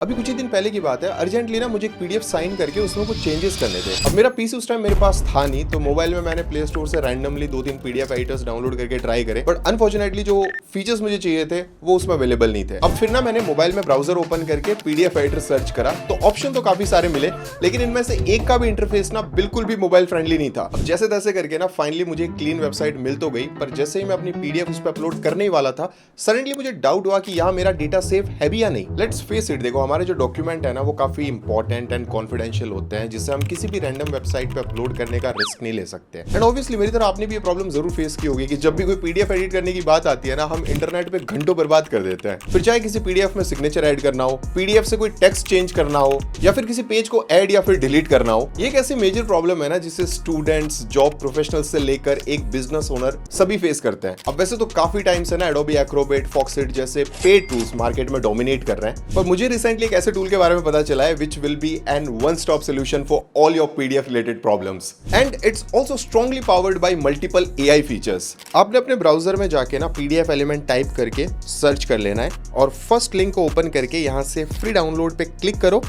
अभी कुछ ही दिन पहले की बात है, अर्जेंटली ना मुझे एक पीडीएफ साइन करके उसमें कुछ चेंजेस करने थे। अब मेरा पीसी उस टाइम मेरे पास था नहीं, तो मोबाइल में मैंने प्ले स्टोर से रैंडमली 2-3 पीडीएफ एडिटर्स डाउनलोड करके ट्राई करे, बट अनफॉर्चुनेटली जो फीचर्स मुझे चाहिए थे वो उसमें अवेलेबल नहीं थे। अब फिर ना मैंने मोबाइल में ब्राउजर ओपन करके पीडीएफ एडिटर सर्च करा, तो ऑप्शन तो काफी सारे मिले, लेकिन इनमें से एक का भी इंटरफेस ना बिल्कुल भी मोबाइल फ्रेंडली नहीं था। अब जैसे तैसे करके ना फाइनली मुझे एक क्लीन वेबसाइट मिल तो गई, पर जैसे ही मैं अपनी पीडीएफ उस पर अपलोड करने ही वाला था, सडनली मुझे डाउट हुआ कि यहाँ मेरा डेटा सेफ है भी या नहीं। लेट्स फेस इट, देखो हमारे जो डॉक्यूमेंट है ना वो काफी इंपॉर्टेंट एंड कॉन्फिडेंशियल होते हैं, जिससे हम किसी भी रैंडम वेबसाइट पे अपलोड करने का रिस्क नहीं ले सकते। एंड ऑब्वियसली मेरी तरह आपने भी ये प्रॉब्लम जरूर फेस की होगी कि जब भी कोई पीडीएफ एडिट करने की बात आती है ना, हम इंटरनेट पे घंटों बर्बाद कर देते हैं। फिर चाहे किसी पीडीएफ में सिग्नेचर ऐड करना हो, पीडीएफ से कोई टेक्स्ट चेंज करना हो, या फिर किसी पेज को ऐड या फिर डिलीट करना हो। ये एक ऐसी मेजर प्रॉब्लम है ना जिसे स्टूडेंट्स, जॉब प्रोफेशनल्स से लेकर एक बिजनेस ओनर सभी फेस करते हैं। अब वैसे तो काफी टाइम से ना एडोबी एक्रोबेट, फॉक्सिट जैसे पेड टूल्स मार्केट में डोमिनेट कर रहे हैं, पर मुझे रिसेंटली एक ऐसे टूल के बारे में पता चला है which will be an one-stop solution for all your PDF related problems, and it's also strongly powered by multiple AI features। आपने अपने ब्राउजर में जाके ना PDF एलिमेंट टाइप करके सर्च कर लेना है, और फर्स्ट लिंक को ओपन करके यहाँ से फ्री डाउनलोड पे क्लिक करो,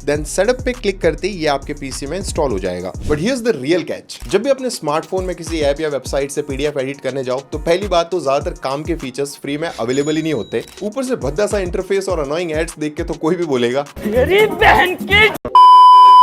देन सेटअप पे क्लिक करते ही ये आपके पीसी में इंस्टॉल हो जाएगा। But here's the real catch, जब भी अपने स्मार्टफोन में किसी ऐप या वेबसाइट से पीडीएफ एडिट करने जाओ, तो पहली बात तो ज्यादातर काम के फीचर्स फ्री में अवेलेबल ही नहीं होते। ऊपर से भद्दा सा इंटरफेस और अनोइंग एड्स देख के तो कोई भी बोलेगा मेरी बहन की।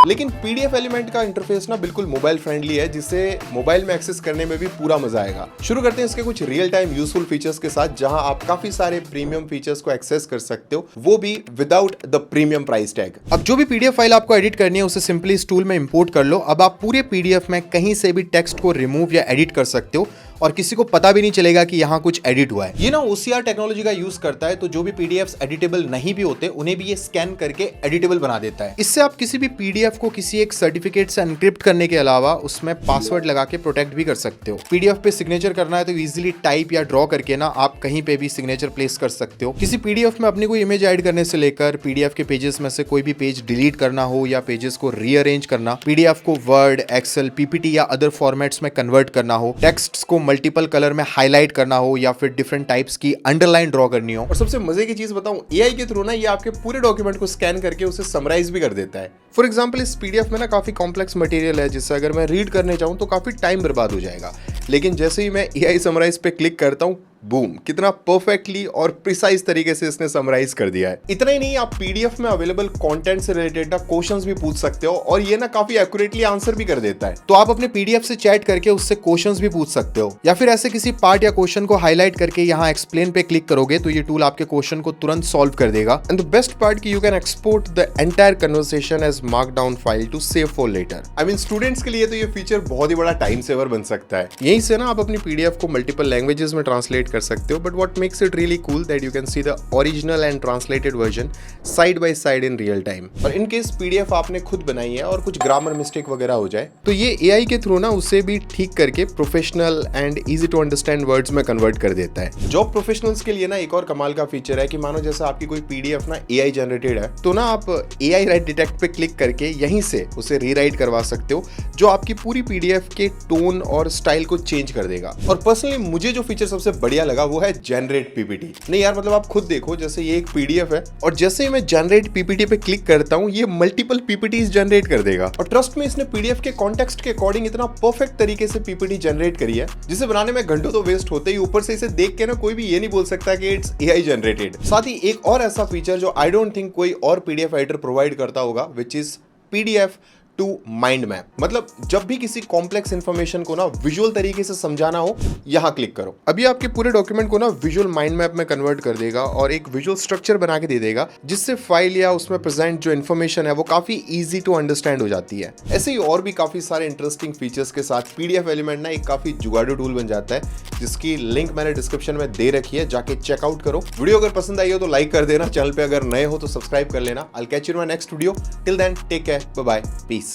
लेकिन पीडीएफ एलिमेंट का इंटरफेस ना बिल्कुल मोबाइल फ्रेंडली है, जिसे मोबाइल में एक्सेस करने में भी पूरा मजा आएगा। शुरू करते हैं इसके कुछ रियल टाइम यूजफुल फीचर्स के साथ, जहां आप काफी सारे प्रीमियम फीचर्स को एक्सेस कर सकते हो, वो भी without the premium price tag. अब जो भी पीडीएफ फाइल आपको एडिट करनी है उसे सिंपली इस टूल में इंपोर्ट कर लो। अब आप पूरे पीडीएफ में कहीं से भी टेक्स्ट को रिमूव या एडिट कर सकते हो, और किसी को पता भी नहीं चलेगा कि यहाँ कुछ एडिट हुआ है। ये ना OCR टेक्नोलॉजी का यूज करता है, तो जो भी पीडीएफ्स एडिटेबल नहीं भी होते उन्हें भी ये स्कैन करके एडिटेबल बना देता है। इससे आप किसी भी पीडीएफ को किसी एक सर्टिफिकेट से एनक्रिप्ट करने के अलावा उसमें पासवर्ड लगा के प्रोटेक्ट भी कर सकते हो। पीडीएफ पे सिग्नेचर करना है तो इजीली टाइप या ड्रॉ करके ना आप कहीं पे भी सिग्नेचर प्लेस कर सकते हो। किसी पीडीएफ में अपनी कोई इमेज ऐड करने से लेकर पीडीएफ के पेजेस में से कोई भी पेज डिलीट करना हो या पेजेस को रीअरेंज करना, पीडीएफ को वर्ड, एक्सेल, पीपीटी या अदर फॉर्मेट्स में कन्वर्ट करना हो, टेक्स्ट को मल्टीपल कलर में हाईलाइट करना हो, या फिर डिफरेंट टाइप्स की अंडरलाइन ड्रॉ करनी हो। और सबसे मजे की चीज बताऊं, एआई के थ्रू ना ये आपके पूरे डॉक्यूमेंट को स्कैन करके उसे समराइज भी कर देता है। फॉर एग्जांपल इस पीडीएफ में ना काफी कॉम्प्लेक्स मटेरियल है, जिससे अगर मैं रीड करने चाहूं तो काफी टाइम बर्बाद हो जाएगा, लेकिन जैसे ही मैं एआई समराइज पे क्लिक करता हूं, बूम, कितना परफेक्टली और प्रिसाइज तरीके से इसने समराइज कर दिया है। इतना ही नहीं, आप पीडीएफ में अवेलेबल कंटेंट से रिलेटेड ना क्वेश्चंस भी पूछ सकते हो, और ये ना काफी एक्यूरेटली आंसर भी कर देता है। तो आप अपने पीडीएफ से चैट करके उससे क्वेश्चंस भी पूछ सकते हो, या फिर ऐसे किसी पार्ट या क्वेश्चन को हाईलाइट करके यहाँ एक्सप्लेन पे क्लिक करोगे तो ये टूल आपके क्वेश्चन को तुरंत सॉल्व कर देगा। एंड द बेस्ट पार्ट कि you can export the entire conversation as markdown file to save for later. I mean students के लिए तो ये फीचर बहुत ही बड़ा टाइम सेवर बन सकता है। यहीं से ना आप अपनी पीडीएफ को मल्टीपल लैंग्वेजेस में ट्रांसलेट कर सकते हो, but what makes it really cool that you can see the original and translated version side by side in real time। और in case PDF आपने खुद बनाई है और कुछ ग्रामर मिस्टेक वगैरह हो जाए, तो ये AI के थ्रू ना उसे भी ठीक करके professional and easy to understand words में कन्वर्ट कर देता है। जॉब प्रोफेशनल्स के लिए ना एक और कमाल का फीचर है कि मानो जैसा आपकी कोई PDF ना AI जनरेटेड है, तो ना आप AI राइट डिटेक्ट पे क्लिक करके यहीं से उसे रीराइट करवा सकते हो, जो आपकी पूरी PDF के टोन और स्टाइल को चेंज कर देगा। और पर्सनली मुझे जो फीचर सबसे बढ़िया लगा वो है जनरेट पीपीटी। नहीं यार, मतलब आप खुद देखो, जैसे ये एक पीडीएफ है और जैसे ही मैं जनरेट पीपीटी पे क्लिक करता हूँ, ये मल्टीपल पीपीटीज जनरेट कर देगा। और ट्रस्ट में इसने पीडीएफ के कॉन्टेक्स्ट के अकॉर्डिंग इतना परफेक्ट तरीके से पीपीटी जनरेट करी है, जिसे बनाने में घंटों तो वेस्ट होते ही, ऊपर से इसे देख के ना कोई भी ये नहीं बोल सकता कि इट्स एआई जनरेटेड। साथ ही एक और ऐसा फीचर जो आई डोंट थिंक कोई और पीडीएफ एडिटर प्रोवाइड करता होगा, which is PDF to mind map. मतलब जब भी किसी कॉम्प्लेक्स इंफॉर्मेशन को ना विजुअल तरीके से समझाना हो, यहां क्लिक करो। अभी आपके पूरे डॉक्यूमेंट को ना विजुअल माइंड मैप में कन्वर्ट कर देगा और एक विजुअल स्ट्रक्चर बना के दे देगा, जिससे फाइल या उसमें प्रेजेंट जो इन्फॉर्मेशन है वो काफी इजी टू अंडरस्टैंड हो जाती है। ऐसे ही और भी काफी सारे इंटरेस्टिंग फीचर्स के साथ पीडीएफ एलिमेंट ना एक काफी जुगाड़ू टूल बन जाता है, जिसकी लिंक मैंने डिस्क्रिप्शन में दे रखी है, जाके चेकआउट करो। वीडियो अगर पसंद आई हो तो लाइक कर देना, चैनल पे अगर नए हो तो सब्सक्राइब कर लेना। I will catch you in my next video. Till then take care, bye bye, piece.